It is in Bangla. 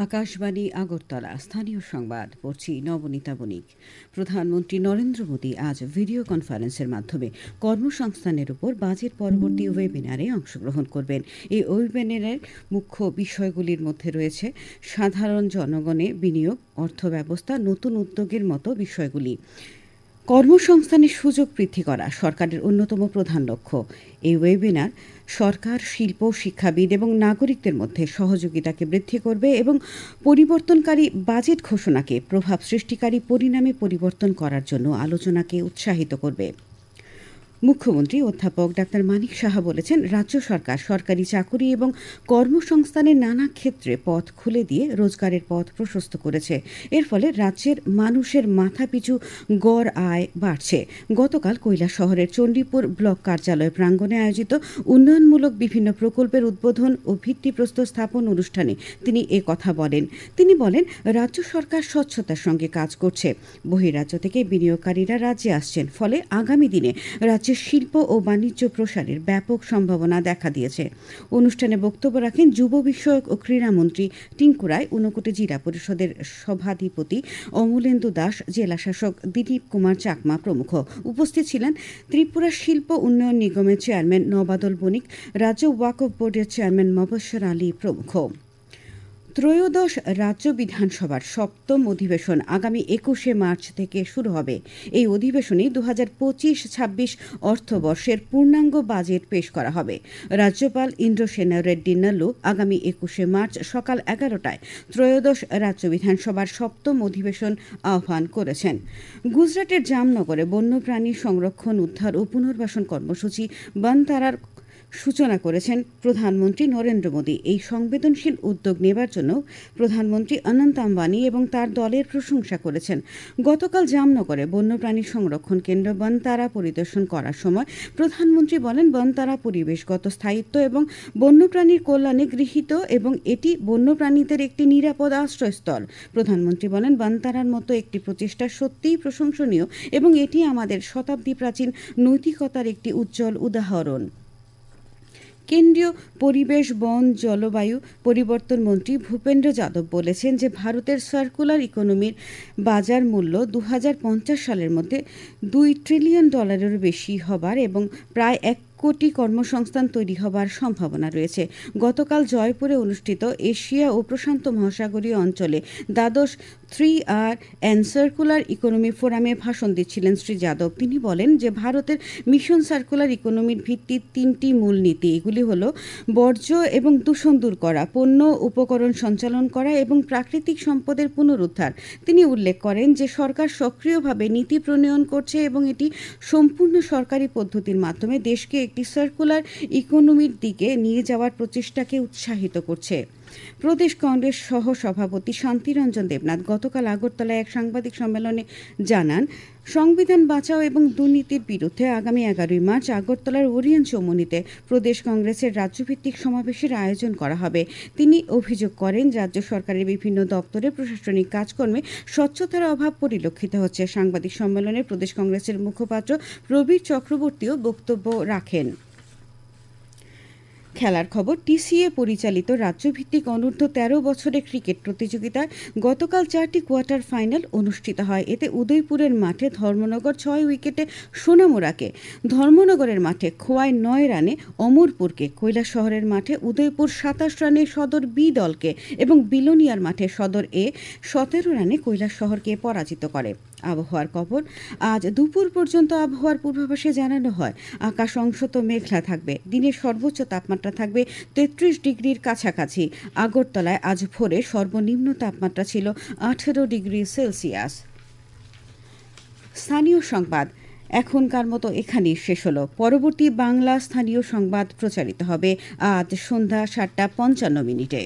আকাশবাণী আগরতলা স্থানীয় সংবাদ পড়ছি নবনীতা বণিক। প্রধানমন্ত্রী নরেন্দ্র মোদী আজ ভিডিও কনফারেন্সের মাধ্যমে কর্মসংস্থানের উপর বাজেট পরবর্তী ওয়েবিনারে অংশগ্রহণ করবেন। এই ওয়েবিনারের মুখ্য বিষয়গুলির মধ্যে রয়েছে সাধারণ জনগণে বিনিয়োগ, অর্থব্যবস্থা, নতুন উদ্যোগের মতো বিষয়গুলি। কর্মসংস্থানের সুযোগ বৃদ্ধি করা সরকারের অন্যতম প্রধান লক্ষ্য। এই ওয়েবিনার সরকার, শিল্প, শিক্ষাবিদ এবং নাগরিকদের মধ্যে সহযোগিতাকে বৃদ্ধি করবে এবং পরিবর্তনকারী বাজেট ঘোষণাকে প্রভাব সৃষ্টিকারী পরিণামে পরিবর্তন করার জন্য আলোচনাকে উৎসাহিত করবে। মুখ্যমন্ত্রী অধ্যাপক ডাক্তার মানিক সাহা বলেছেন, রাজ্য সরকার সরকারি চাকুরি এবং কর্মসংস্থানের নানা ক্ষেত্রে পথ খুলে দিয়ে রোজগারের পথ প্রশস্ত করেছে। এর ফলে রাজ্যের মানুষের মাথাপিছু গড় আয় বাড়ছে। গতকাল কৈলাসহরের চণ্ডীপুর ব্লক কার্যালয় প্রাঙ্গণে আয়োজিত উন্নয়নমূলক বিভিন্ন প্রকল্পের উদ্বোধন ও ভিত্তিপ্রস্তর স্থাপন অনুষ্ঠানে তিনি কথা বলেন। তিনি বলেন, রাজ্য সরকার স্বচ্ছতার সঙ্গে কাজ করছে। বহিরাজ্য থেকে বিনিয়োগকারীরা রাজ্যে আসছেন, ফলে আগামী দিনে রাজ্যের শিল্প ও বাণিজ্য প্রসারের ব্যাপক সম্ভাবনা দেখা দিয়েছে। অনুষ্ঠানে বক্তব্য রাখেন যুব বিষয়ক ও ক্রীড়ামন্ত্রী টিঙ্কু রায়, ঊনকোটি জেলা পরিষদের সভাধিপতি অমলেন্দু দাস, জেলা শাসক দিলীপ কুমার চাকমা প্রমুখ। উপস্থিত ছিলেন ত্রিপুরা শিল্প উন্নয়ন নিগমের চেয়ারম্যান নবাদল বণিক, রাজ্য ওয়াকফ বোর্ডের চেয়ারম্যান মবস্বর আলী প্রমুখ। ত্রয়োদশ রাজ্য বিধানসভার সপ্তম অধিবেশন আগামী ২১শে মার্চ থেকে শুরু হবে। এই অধিবেশনে ২০২৫-২৬ অর্থবর্ষের পূর্ণাঙ্গ বাজেট পেশ করা হবে। রাজ্যপাল ইন্দ্রসেন রেড্ডি নাল্লু আগামী ২১শে মার্চ সকাল ১১টায় ত্রয়োদশ রাজ্য বিধানসভার সপ্তম অধিবেশন আহ্বান করেছেন। গুজরাটের জামনগরে বন্যপ্রাণী সংরক্ষণ, উদ্ধার ও পুনর্বাসন কর্মসূচি বনতারার সূচনা করেছেন প্রধানমন্ত্রী নরেন্দ্র মোদী। এই সংবেদনশীল উদ্যোগ নেবার জন্য প্রধানমন্ত্রী অনন্ত আম্বানি এবং তার দলের প্রশংসা করেছেন। গতকাল জামনগরে বন্যপ্রাণী সংরক্ষণ কেন্দ্র বনতারা পরিদর্শন করার সময় প্রধানমন্ত্রী বলেন, বনতারা পরিবেশগত স্থায়িত্ব এবং বন্যপ্রাণীর কল্যাণে গৃহীত এবং এটি বন্যপ্রাণীদের একটি নিরাপদ আশ্রয়স্থল। প্রধানমন্ত্রী বলেন, বনতারার মতো একটি প্রচেষ্টা সত্যিই প্রশংসনীয় এবং এটি আমাদের শতাব্দী প্রাচীন নৈতিকতার একটি উজ্জ্বল উদাহরণ। কেন্দ্রীয় পরিবেশ, বন, জলবায়ু পরিবর্তন মন্ত্রী ভূপেন্দ্র যাদব বলেছেন যে ভারতের সার্কুলার ইকোনমির বাজার মূল্য ২০৫০ সালের মধ্যে $২ ট্রিলিয়ন বেশি হবার এবং প্রায় ১ কোটি কর্মসংস্থান তৈরি হবার সম্ভাবনা রয়েছে। গতকাল জয়পুরে অনুষ্ঠিত এশিয়া ও প্রশান্ত মহাসাগরীয় অঞ্চলে দ্বাদশ 3R অ্যান্ড সার্কুলার ইকোনমি ফোরামে ভাষণ দিচ্ছিলেন শ্রী যাদব। তিনি বলেন যে ভারতের মিশন সার্কুলার ইকোনমির ভিত্তির ৩টি মূলনীতি। এগুলি হল বর্জ্য এবং দূষণ দূর করা, পণ্য উপকরণ সঞ্চালন করা এবং প্রাকৃতিক সম্পদের পুনরুদ্ধার। তিনি উল্লেখ করেন যে সরকার সক্রিয়ভাবে নীতি প্রণয়ন করছে এবং এটি সম্পূর্ণ সরকারি পদ্ধতির মাধ্যমে দেশকে একটি সার্কুলার ইকোনমির দিকে নিয়ে যাওয়ার প্রচেষ্টাকে উৎসাহিত করছে। প্রদেশ কংগ্রেস সহ সভাপতি শান্তিরঞ্জন দেবনাথ গতকাল আগরতলায় এক সাংবাদিক সম্মেলনে জানান, সংবিধান বাঁচাও এবং দুর্নীতির বিরুদ্ধে আগামী ১১ই মার্চ আগরতলার ওরিয়েন্ট চৌমুহনীতে প্রদেশ কংগ্রেসের রাজ্যভিত্তিক সমাবেশের আয়োজন করা হবে। তিনি অভিযোগ করেন, রাজ্য সরকারের বিভিন্ন দপ্তরে প্রশাসনিক কাজকর্মে স্বচ্ছতার অভাব পরিলক্ষিত হচ্ছে। সাংবাদিক সম্মেলনে প্রদেশ কংগ্রেসের মুখপাত্র প্রবীর চক্রবর্তীও বক্তব্য রাখেন। খেলার খবর, টিসিএ পরিচালিত রাজ্যভিত্তিক অনূর্ধ্ব ১৩ বছরের ক্রিকেট প্রতিযোগিতায় গতকাল ৪টি কোয়ার্টার ফাইনাল অনুষ্ঠিত হয়। এতে উদয়পুরের মাঠে ধর্মনগর ৬ উইকেটে সোনামুড়াকে, ধর্মনগরের মাঠে খোয়াই ৯ রানে অমরপুরকে, কৈলাসহরের মাঠে উদয়পুর ২৭ রানে সদর বি দলকে এবং বিলোনিয়ার মাঠে সদর এ ১৭ রানে কৈলাসহরকে পরাজিত করে। আবহাওয়ার খবর, আজ দুপুর পর্যন্ত আবহাওয়ার পূর্বাভাসে জানানো হয় আকাশ অংশত মেঘলা থাকবে। দিনের সর্বোচ্চ তাপমাত্রা থাকবে ৩৩ ডিগ্রির কাছাকাছি। আগরতলায় আজ ভোরে সর্বনিম্ন তাপমাত্রা ছিল ১৮ ডিগ্রি সেলসিয়াস। স্থানীয় সংবাদ এখনকার মতো এখানেই শেষ হলো। পরবর্তী বাংলা স্থানীয় সংবাদ প্রচারিত হবে আজ সন্ধ্যা ৭টা ৫৫ মিনিটে।